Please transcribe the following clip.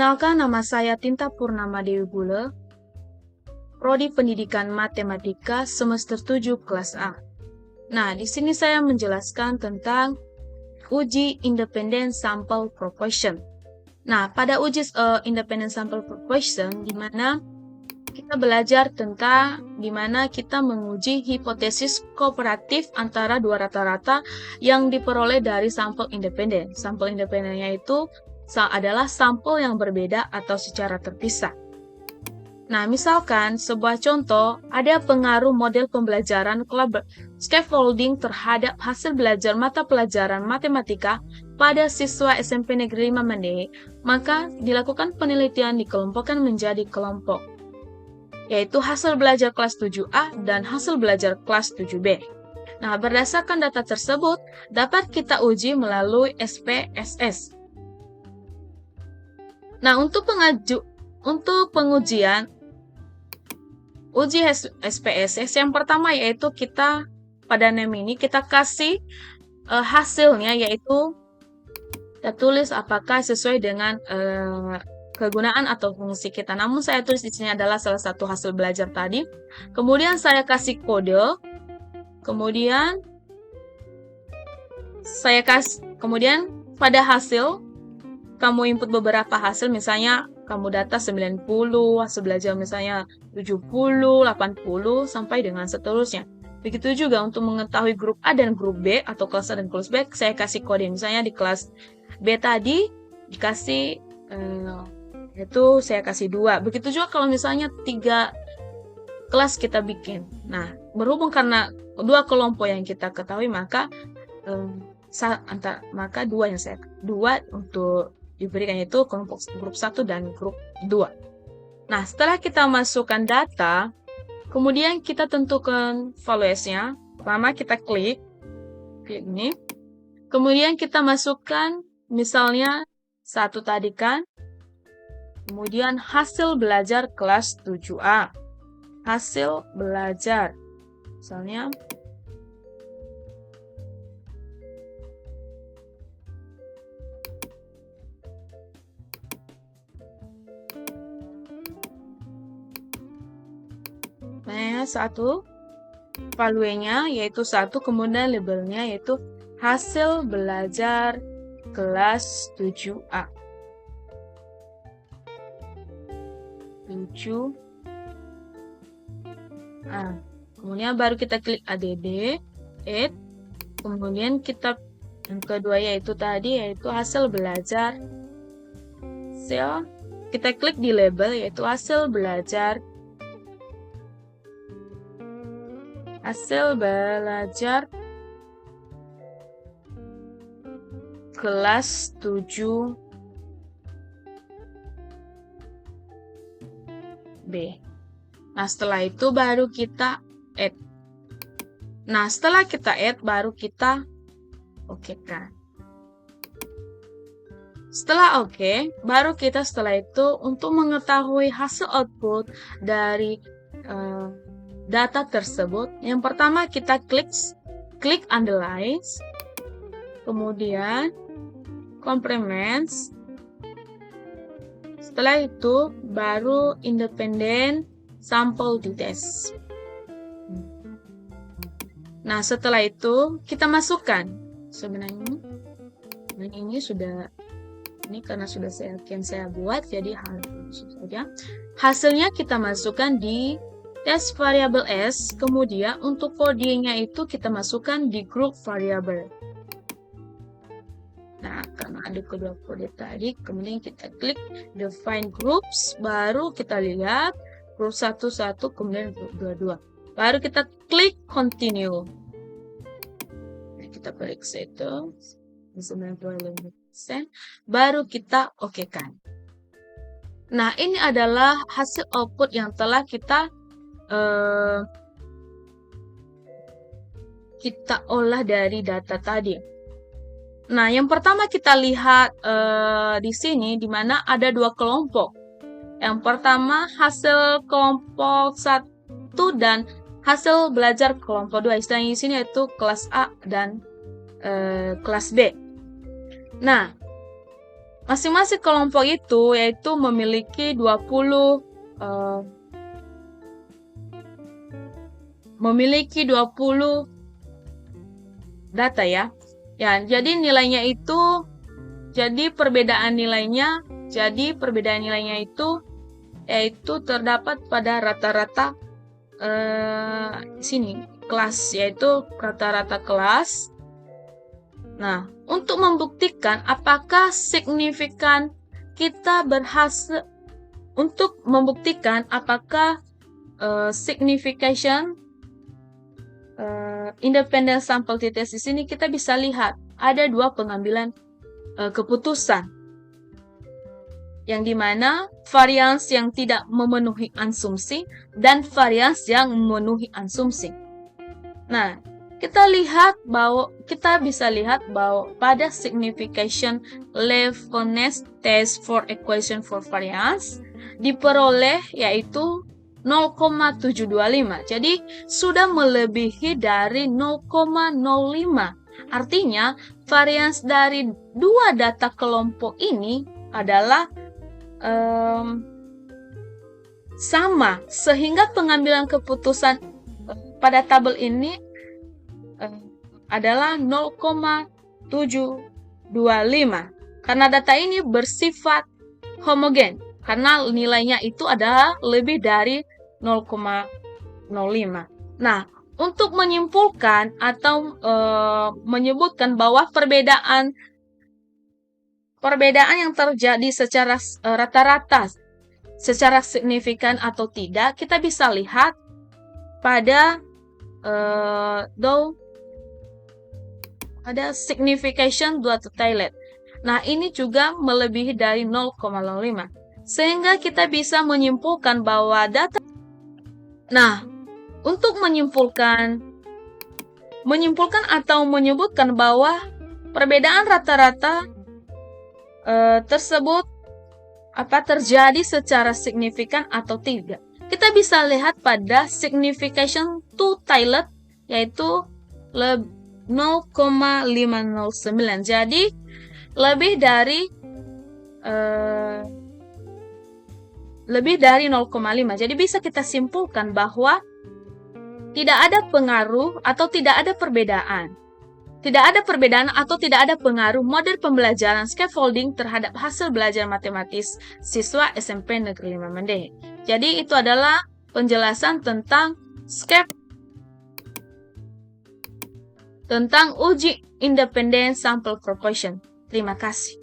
Perkenalkan, nama saya Tinta Purnama Dewi Bule, Prodi Pendidikan Matematika semester 7 kelas A. Nah, di sini saya menjelaskan tentang uji independent sample proportion. Nah, pada uji independent sample proportion, di mana kita belajar tentang di mana kita menguji hipotesis kooperatif antara dua rata-rata yang diperoleh dari sampel independen. Sampel independennya itu adalah sampel yang berbeda atau secara terpisah. Nah, misalkan sebuah contoh, ada pengaruh model pembelajaran scaffolding terhadap hasil belajar mata pelajaran matematika pada siswa SMP Negeri 5 Mende, maka dilakukan penelitian dikelompokkan menjadi kelompok, yaitu hasil belajar kelas 7A dan hasil belajar kelas 7B. Nah, berdasarkan data tersebut, dapat kita uji melalui SPSS. Nah, untuk pengujian uji SPSS, yang pertama yaitu kita pada NEM ini kita kasih hasilnya, yaitu kita tulis apakah sesuai dengan kegunaan atau fungsi kita. Namun saya tulis di sini adalah salah satu hasil belajar tadi. Kemudian saya kasih kode. Kemudian pada hasil kamu input beberapa hasil, misalnya kamu data 90, hasil belajar misalnya 70, 80, sampai dengan seterusnya. Begitu juga untuk mengetahui grup A dan grup B atau kelas A dan kelas B, saya kasih kode. Misalnya di kelas B tadi dikasih itu saya kasih 2. Begitu juga kalau misalnya 3 kelas kita bikin. Nah, berhubung karena 2 kelompok yang kita ketahui, maka dua untuk diberikan, itu kelompok grup 1 dan grup 2. Nah, setelah kita masukkan data, kemudian kita tentukan valuesnya. Pertama kita klik ini. Kemudian kita masukkan misalnya 1 tadi kan. Kemudian hasil belajar kelas 7A. Hasil belajar. Misalnya satu, valuenya yaitu 1, kemudian labelnya yaitu hasil belajar kelas 7A. 7A. Kemudian baru kita klik add, kemudian kita yang kedua yaitu tadi yaitu hasil belajar. Kita klik di label yaitu hasil belajar kelas 7B. Nah, setelah itu baru kita add. Nah, setelah kita add baru kita oke-kan. Setelah oke, baru kita setelah itu untuk mengetahui hasil output dari data tersebut, yang pertama kita klik underlines, kemudian complements. Setelah itu baru independent sample details. Nah, setelah itu kita masukkan. Sebenarnya ini sudah, ini karena sudah saya buat, jadi hasilnya kita masukkan di test variable S, kemudian untuk kodenya itu kita masukkan di group variable. Nah, karena ada kedua kode tadi, kemudian kita klik define groups, baru kita lihat group 1, kemudian group 2. Baru kita klik continue. Nah, kita klik situ, 95%, baru kita oke-kan. Nah, ini adalah hasil output yang telah kita olah dari data tadi. Nah, yang pertama kita lihat di sini, di mana ada 2 kelompok. Yang pertama hasil kelompok 1 dan hasil belajar kelompok 2. Istilahnya di sini yaitu kelas A dan kelas B. Nah, masing-masing kelompok itu yaitu memiliki 20 data ya. Ya, jadi nilainya itu perbedaan nilainya itu yaitu terdapat pada rata-rata sini kelas, yaitu rata-rata kelas. Nah, untuk membuktikan apakah signifikan kita berhasil untuk membuktikan apakah signification independent sample t-test di sini, kita bisa lihat ada 2 pengambilan keputusan, yang dimana varians yang tidak memenuhi asumsi dan varians yang memenuhi asumsi. Nah, kita bisa lihat bahwa pada signification leftness test for equation for variance diperoleh yaitu 0,725. Jadi sudah melebihi dari 0,05. Artinya varians dari 2 data kelompok ini adalah sama, sehingga pengambilan keputusan pada tabel ini adalah 0,725 karena data ini bersifat homogen, karena nilainya itu adalah lebih dari 0,05. Nah, untuk menyimpulkan atau menyebutkan bahwa perbedaan yang terjadi secara rata-rata, secara signifikan atau tidak, kita bisa lihat pada ada signification dua toilet. Nah, ini juga melebihi dari 0,05. Sehingga kita bisa menyimpulkan bahwa data. Nah, untuk menyimpulkan atau menyebutkan bahwa perbedaan rata-rata tersebut terjadi secara signifikan atau tidak, kita bisa lihat pada signification two-tilet yaitu 0,509. Jadi lebih dari 0,5. Jadi bisa kita simpulkan bahwa tidak ada pengaruh atau tidak ada perbedaan. Tidak ada perbedaan atau tidak ada pengaruh model pembelajaran scaffolding terhadap hasil belajar matematis siswa SMP Negeri 5 Mende. Jadi itu adalah penjelasan tentang tentang uji independent sample proportion. Terima kasih.